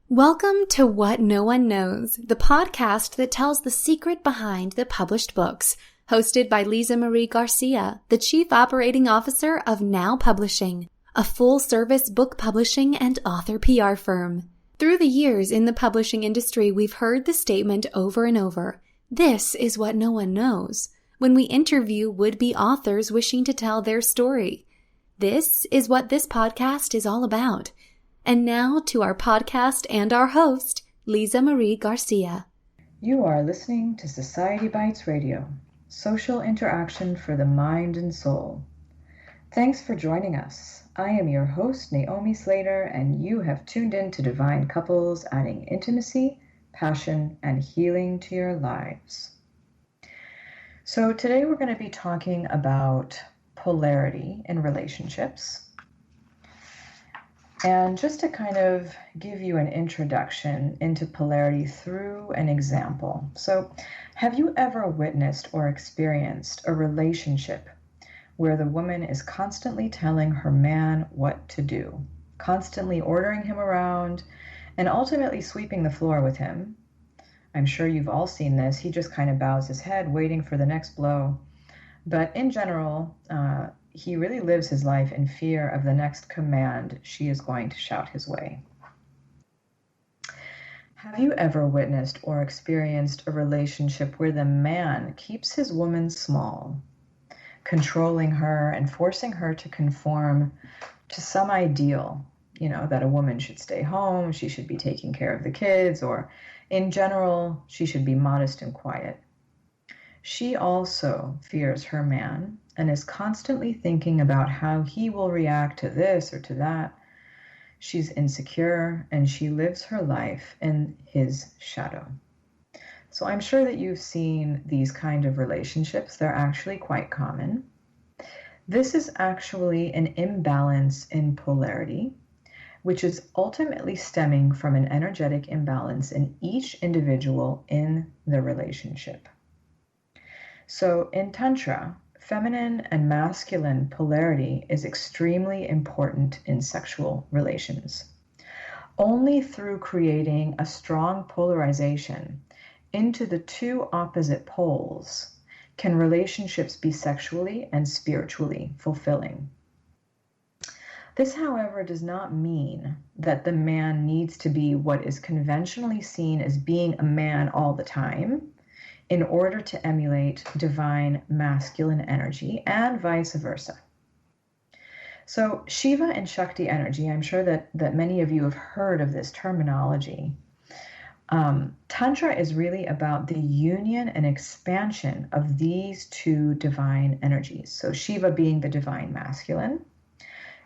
Welcome to What No One Knows, the podcast that tells the secret behind the published books, hosted by Lisa Marie Garcia, the Chief Operating Officer of Now Publishing, a full-service book publishing and author PR firm. Through the years in the publishing industry, we've heard the statement over and over, "This is what no one knows," when we interview would-be authors wishing to tell their story. This is what this podcast is all about. And now to our podcast and our host, Lisa Marie Garcia. You are listening to Society Bites Radio, social interaction for the mind and soul. Thanks for joining us. I am your host, NAOMI SLATER, and you have tuned in to Divine Couples, adding intimacy, passion, and healing to your lives. So today we're going to be talking about polarity in relationships. And just to kind of give you an introduction into polarity through an example. So, have you ever witnessed or experienced a relationship where the woman is constantly telling her man what to do, constantly ordering him around, and ultimately sweeping the floor with him? I'm sure you've all seen this. He just kind of bows his head, waiting for the next blow. But in general, he really lives his life in fear of the next command she is going to shout his way. Have you ever witnessed or experienced a relationship where the man keeps his woman small, controlling her and forcing her to conform to some ideal, that a woman should stay home, she should be taking care of the kids, or in general, she should be modest and quiet? She also fears her man and is constantly thinking about how he will react to this or to that. She's insecure and she lives her life in his shadow. So I'm sure that you've seen these kind of relationships. They're actually quite common. This is actually an imbalance in polarity, which is ultimately stemming from an energetic imbalance in each individual in the relationship. So in Tantra, feminine and masculine polarity is extremely important in sexual relations. Only through creating a strong polarization into the two opposite poles can relationships be sexually and spiritually fulfilling. This, however, does not mean that the man needs to be what is conventionally seen as being a man all the time, in order to emulate divine masculine energy, and vice versa. So Shiva and Shakti energy, I'm sure that many of you have heard of this terminology. Tantra is really about the union and expansion of these two divine energies. So Shiva being the divine masculine,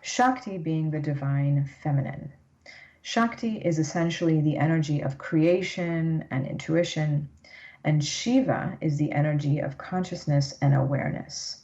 Shakti being the divine feminine. Shakti is essentially the energy of creation and intuition, and Shiva is the energy of consciousness and awareness.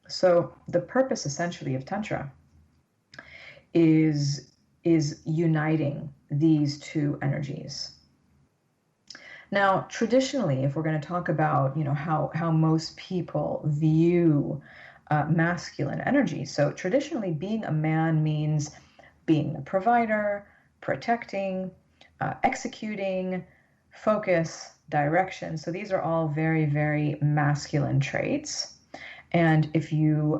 So the purpose essentially of Tantra is uniting these two energies. Now, traditionally, if we're going to talk about, how most people view masculine energy. So traditionally, being a man means being the provider, protecting, executing, focus, direction. So these are all very, very masculine traits. And if you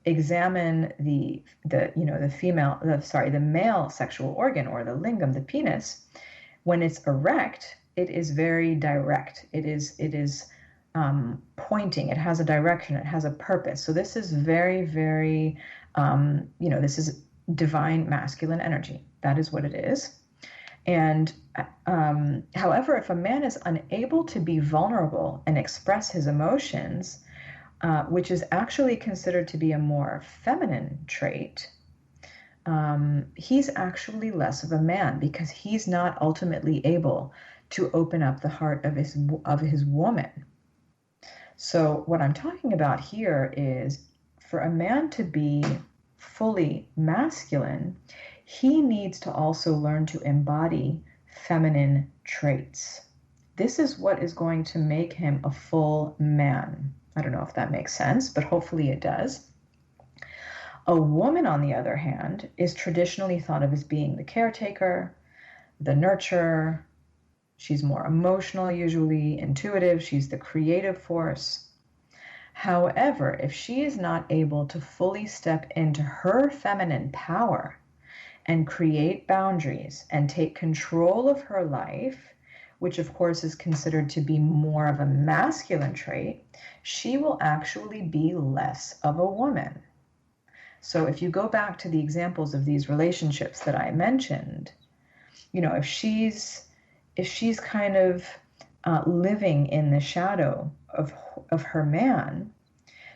examine the male sexual organ, or the lingam, the penis, when it's erect, it is very direct. It is pointing. It has a direction. It has a purpose. So this is very, very, this is divine masculine energy. That is what it is. And however, if a man is unable to be vulnerable and express his emotions, which is actually considered to be a more feminine trait, he's actually less of a man, because he's not ultimately able to open up the heart of his woman. So what I'm talking about here is, for a man to be fully masculine, he needs to also learn to embody feminine traits. This is what is going to make him a full man. I don't know if that makes sense, but hopefully it does. A woman, on the other hand, is traditionally thought of as being the caretaker, the nurturer. She's more emotional, usually intuitive. She's the creative force. However, if she is not able to fully step into her feminine power and create boundaries and take control of her life, which of course is considered to be more of a masculine trait, she will actually be less of a woman. So if you go back to the examples of these relationships that I mentioned, if she's kind of living in the shadow of her man,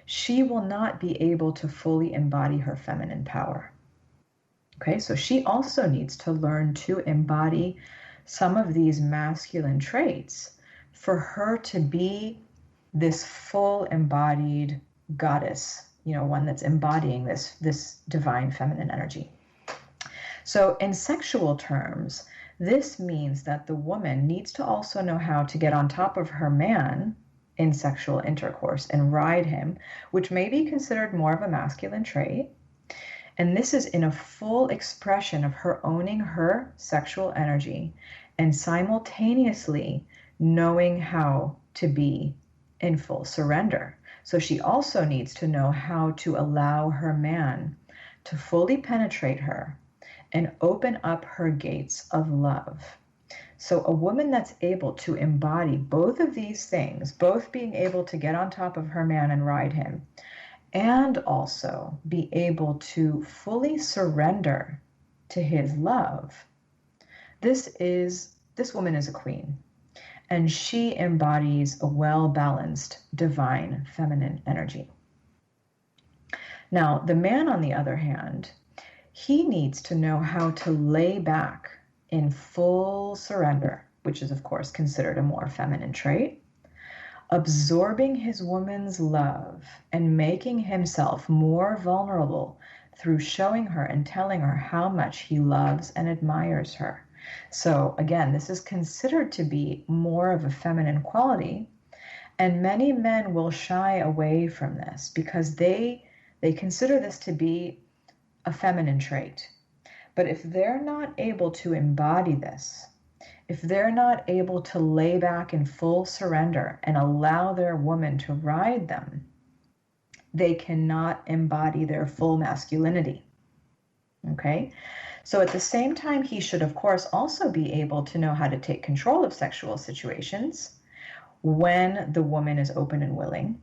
she will not be able to fully embody her feminine power. Okay, so she also needs to learn to embody some of these masculine traits for her to be this full embodied goddess, one that's embodying this divine feminine energy. So in sexual terms, this means that the woman needs to also know how to get on top of her man in sexual intercourse and ride him, which may be considered more of a masculine trait. And this is in a full expression of her owning her sexual energy and simultaneously knowing how to be in full surrender. So she also needs to know how to allow her man to fully penetrate her and open up her gates of love. So a woman that's able to embody both of these things, both being able to get on top of her man and ride him, and also be able to fully surrender to his love, this woman is a queen. And she embodies a well-balanced divine feminine energy. Now, the man, on the other hand, he needs to know how to lay back in full surrender, which is, of course, considered a more feminine trait, absorbing his woman's love and making himself more vulnerable through showing her and telling her how much he loves and admires her. So again, this is considered to be more of a feminine quality, and many men will shy away from this because they consider this to be a feminine trait. But if they're not able to embody this, if they're not able to lay back in full surrender and allow their woman to ride them, they cannot embody their full masculinity. Okay? So at the same time, he should, of course, also be able to know how to take control of sexual situations when the woman is open and willing,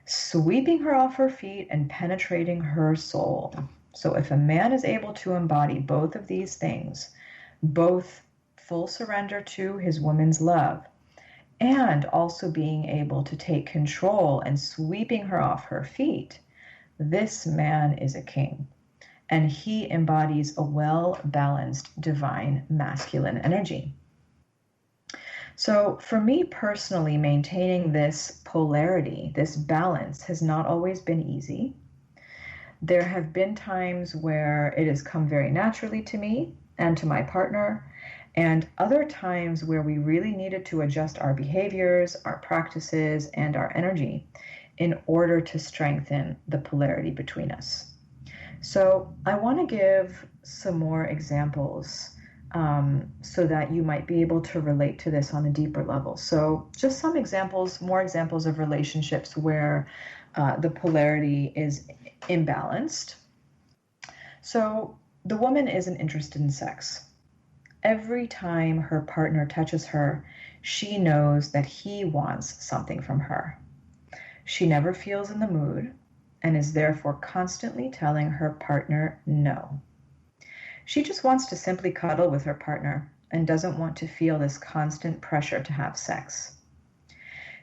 sweeping her off her feet and penetrating her soul. So if a man is able to embody both of these things, both full surrender to his woman's love and also being able to take control and sweeping her off her feet, this man is a king. And he embodies a well-balanced divine masculine energy. So for me personally, maintaining this polarity, this balance, has not always been easy. There have been times where it has come very naturally to me and to my partner, and other times where we really needed to adjust our behaviors, our practices, and our energy in order to strengthen the polarity between us. So I want to give some more examples so that you might be able to relate to this on a deeper level. So just some examples, more examples of relationships where the polarity is imbalanced. So the woman isn't interested in sex. Every time her partner touches her, she knows that he wants something from her. She never feels in the mood and is therefore constantly telling her partner no. She just wants to simply cuddle with her partner and doesn't want to feel this constant pressure to have sex.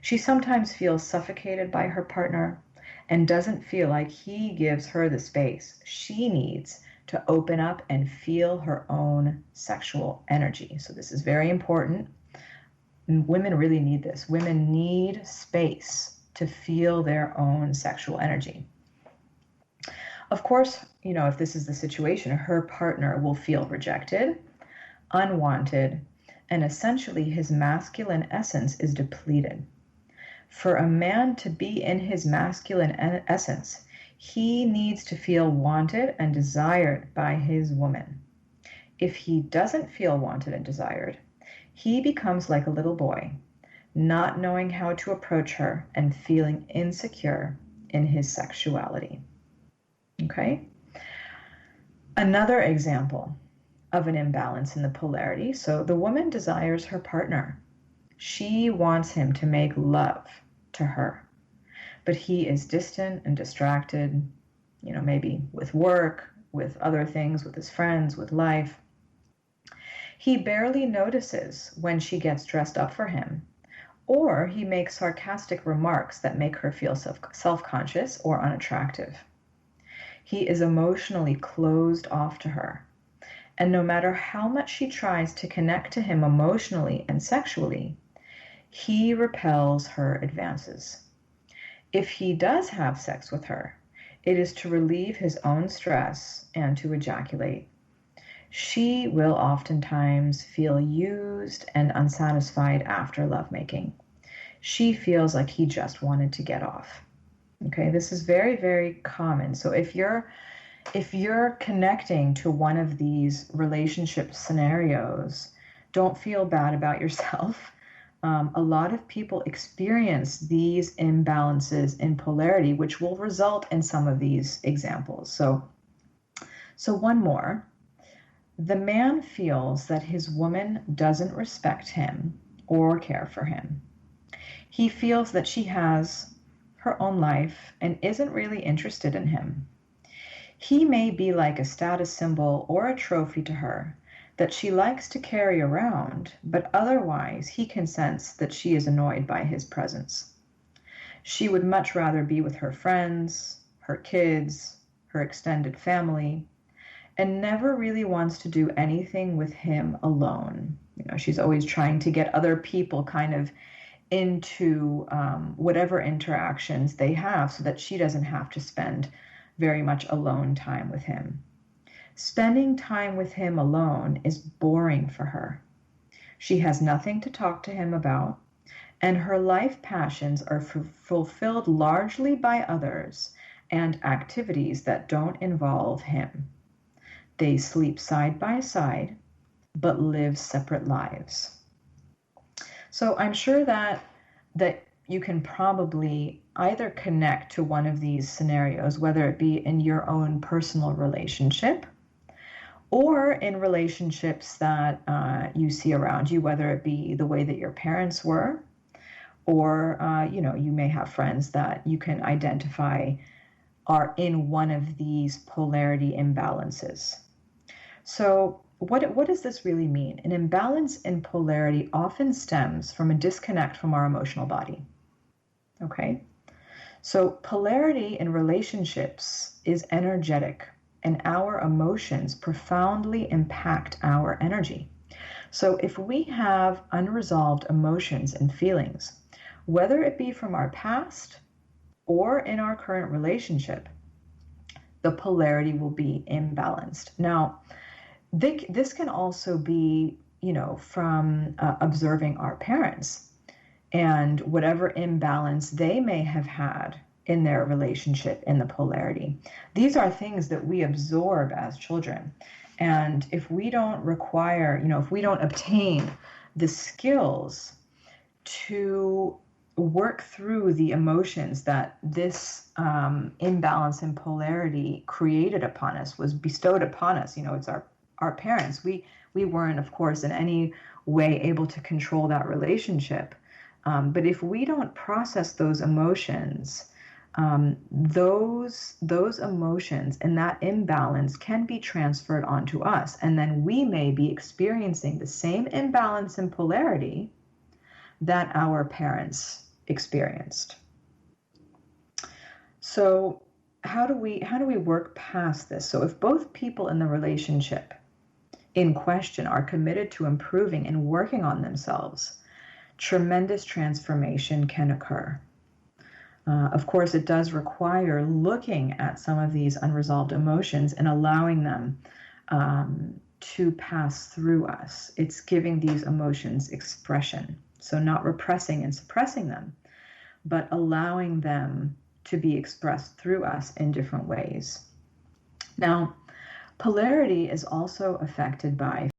She sometimes feels suffocated by her partner and doesn't feel like he gives her the space she needs to open up and feel her own sexual energy. So this is very important. Women really need this. Women need space to feel their own sexual energy. Of course, if this is the situation, her partner will feel rejected, unwanted, and essentially his masculine essence is depleted. For a man to be in his masculine essence, He needs to feel wanted and desired by his woman. If he doesn't feel wanted and desired, he becomes like a little boy, not knowing how to approach her and feeling insecure in his sexuality. Okay? Another example of an imbalance in the polarity. So the woman desires her partner. She wants him to make love to her, but he is distant and distracted, maybe with work, with other things, with his friends, with life. He barely notices when she gets dressed up for him, or he makes sarcastic remarks that make her feel self-conscious or unattractive. He is emotionally closed off to her, and no matter how much she tries to connect to him emotionally and sexually, he repels her advances. If he does have sex with her, it is to relieve his own stress and to ejaculate. She will oftentimes feel used and unsatisfied after lovemaking. She feels like he just wanted to get off. Okay, this is very, very common. So if you're connecting to one of these relationship scenarios, don't feel bad about yourself. A lot of people experience these imbalances in polarity, which will result in some of these examples. So one more. The man feels that his woman doesn't respect him or care for him. He feels that she has her own life and isn't really interested in him. He may be like a status symbol or a trophy to her that she likes to carry around, but otherwise he can sense that she is annoyed by his presence. She would much rather be with her friends, her kids, her extended family, and never really wants to do anything with him alone. She's always trying to get other people kind of into whatever interactions they have so that she doesn't have to spend very much alone time with him. Spending time with him alone is boring for her. She has nothing to talk to him about, and her life passions are fulfilled largely by others and activities that don't involve him. They sleep side by side, but live separate lives. So I'm sure that you can probably either connect to one of these scenarios, whether it be in your own personal relationship or in relationships that you see around you, whether it be the way that your parents were, or you may have friends that you can identify are in one of these polarity imbalances. So what does this really mean? An imbalance in polarity often stems from a disconnect from our emotional body. Okay? So polarity in relationships is energetic, and our emotions profoundly impact our energy. So if we have unresolved emotions and feelings, whether it be from our past or in our current relationship, the polarity will be imbalanced. Now, this can also be, from observing our parents and whatever imbalance they may have had in their relationship in the polarity. These are things that we absorb as children. And if we don't if we don't obtain the skills to work through the emotions that this imbalance in polarity created upon us, was bestowed upon us, it's our parents. We weren't, of course, in any way able to control that relationship. But if we don't process those emotions, those emotions and that imbalance can be transferred onto us. And then we may be experiencing the same imbalance in polarity that our parents experienced. So how do we work past this? So if both people in the relationship in question are committed to improving and working on themselves, tremendous transformation can occur. Of course, it does require looking at some of these unresolved emotions and allowing them to pass through us. It's giving these emotions expression. So not repressing and suppressing them, but allowing them to be expressed through us in different ways. Now, polarity is also affected by